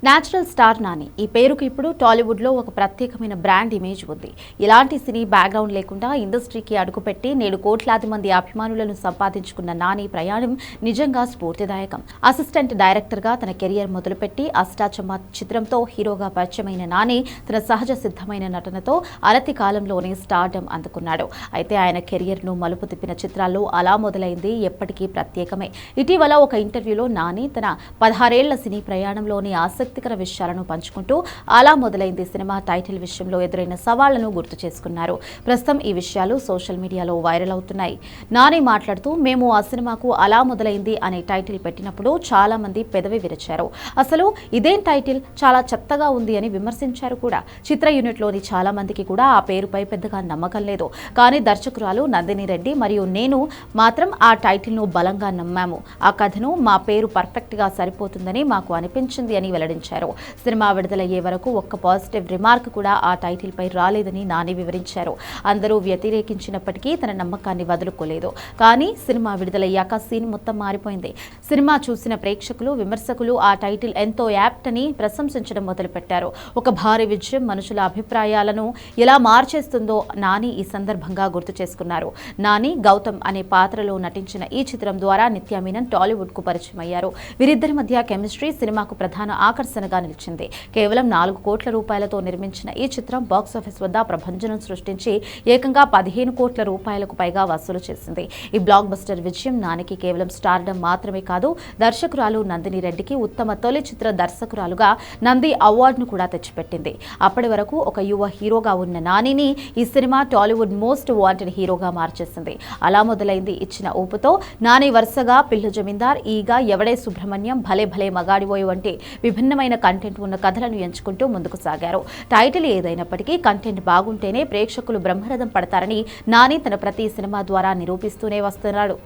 Natural star Nani ఈ పేరుకు ఇప్పుడు టాలీవుడ్లో ఒక ప్రత్యేకమైన బ్రాండ్ ఇమేజ్ ఉంది. ఇలాంటి సినీ బ్యాక్గ్రౌండ్ లేకుండా ఇండస్ట్రీకి అడుగుపెట్టి నేడు కోట్లాది మంది అభిమానులను సంపాదించుకున్న నాని ప్రయాణం నిజంగా స్ఫూర్తిదాయకం. అసిస్టెంట్ డైరెక్టర్గా తన కెరియర్ మొదలుపెట్టి అష్టాచమ్మ చిత్రంతో హీరోగా పరిచయమైన నాని తన సహజ సిద్ధమైన నటనతో అనతి కాలంలోనే స్టార్డమ్ అందుకున్నాడు. అయితే ఆయన కెరియర్ను మలుపు తిప్పిన చిత్రాల్లో అలా మొదలైంది ఎప్పటికీ ప్రత్యేకమే. ఇటీవల ఒక ఇంటర్వ్యూలో నాని తన 16 ఏళ్ల సినీ ప్రయాణంలోని ఆసక్తికర విషయాలను పంచుకుంటూ అలా మొదలైంది సినిమా టైటిల్ విషయంలో ఎదురైన సవాళ్లను గుర్తు చేసుకున్నారు. ప్రస్తుతం ఈ విషయాలు సోషల్ మీడియాలో వైరల్ అవుతున్నాయి. నాని మాట్లాడుతూ, మేము ఆ సినిమాకు అలా మొదలైంది అనే టైటిల్ పెట్టినప్పుడు చాలా మంది పెదవి విరిచారు. అసలు ఇదేం టైటిల్, చాలా చెత్తగా ఉంది అని విమర్శించారు కూడా. చిత్ర యూనిట్లోని చాలా మందికి కూడా ఆ పేరుపై పెద్దగా నమ్మకం లేదు. కానీ దర్శకురాలు నందిని రెడ్డి మరియు నేను మాత్రం ఆ టైటిల్ను బలంగా నమ్మాము. ఆ కథను మా పేరు పర్ఫెక్ట్గా సరిపోతుందని మాకు అనిపించింది అని వెల్లడించారు. సినిమా విడుదలయ్యే వరకు ఒక్క పాజిటివ్ రిమార్క్ కూడా ఆ టైటిల్ పై రాలేదని నాని వివరించారు. అందరూ వ్యతిరేకించినప్పటికీ తన నమ్మకాన్ని వదులుకోలేదు. కానీ సినిమా విడుదలయ్యాక సీన్ మొత్తం మారిపోయింది. సినిమా చూసిన ప్రేక్షకులు, విమర్శకులు ఆ టైటిల్ ఎంతో యాప్ట్ అని ప్రశంసించడం మొదలుపెట్టారు. ఒక భారీ విజయం మనుషుల అభిప్రాయాలను ఎలా మార్చేస్తుందో నాని ఈ సందర్భంగా గుర్తు చేసుకున్నారు. నాని, గౌతమ్ అనే పాత్రలో నటించిన ఈ చిత్రం ద్వారా నిత్యా మీనన్ టాలీవుడ్ కు పరిచయం అయ్యారు. వీరిద్దరి మధ్య కెమిస్ట్రీ సినిమాకు ప్రధాన ఆకర్షణగా నిలిచింది. కేవలం 4 కోట్ల రూపాయలతో నిర్మించిన ఈ చిత్రం బాక్సాఫీస్ వద్ద ప్రభంజనం సృష్టించి ఏకంగా 15 కోట్ల రూపాయలకు పైగా వసూలు చేసింది. ఈ బ్లాక్ బస్టర్ విజయం నానికి కేవలం స్టార్డమ్ మాత్రమే కాదు, దర్శకురాలు నందిని రెడ్డికి ఉత్తమ తొలి చిత్ర దర్శకురాలుగా నంది అవార్డును కూడా తెచ్చిపెట్టింది. అప్పటి వరకు ఒక యువ హీరోగా ఉన్న నానిని ఈ సినిమా టాలీవుడ్ మోస్ట్ వాంటెడ్ హీరోగా మార్చేసింది. అలా మొదలైంది ఇచ్చిన ఊపుతో నాని వరుసగా పిల్ల జమీందార్, ఈగా, ఎవడే సుబ్రహ్మణ్యం, భలే భలే మగాడిపోయి వంటి విభిన్నమైన కంటెంట్ ఉన్న కథలను ఎంచుకుంటూ ముందుకు సాగారు. టైటిల్ ఏదైనప్పటికీ కంటెంట్ బాగుంటేనే ప్రేక్షకులు బ్రహ్మరథం పడతారని నాని తన ప్రతి సినిమా ద్వారా నిరూపిస్తూనే వస్తున్నాడు.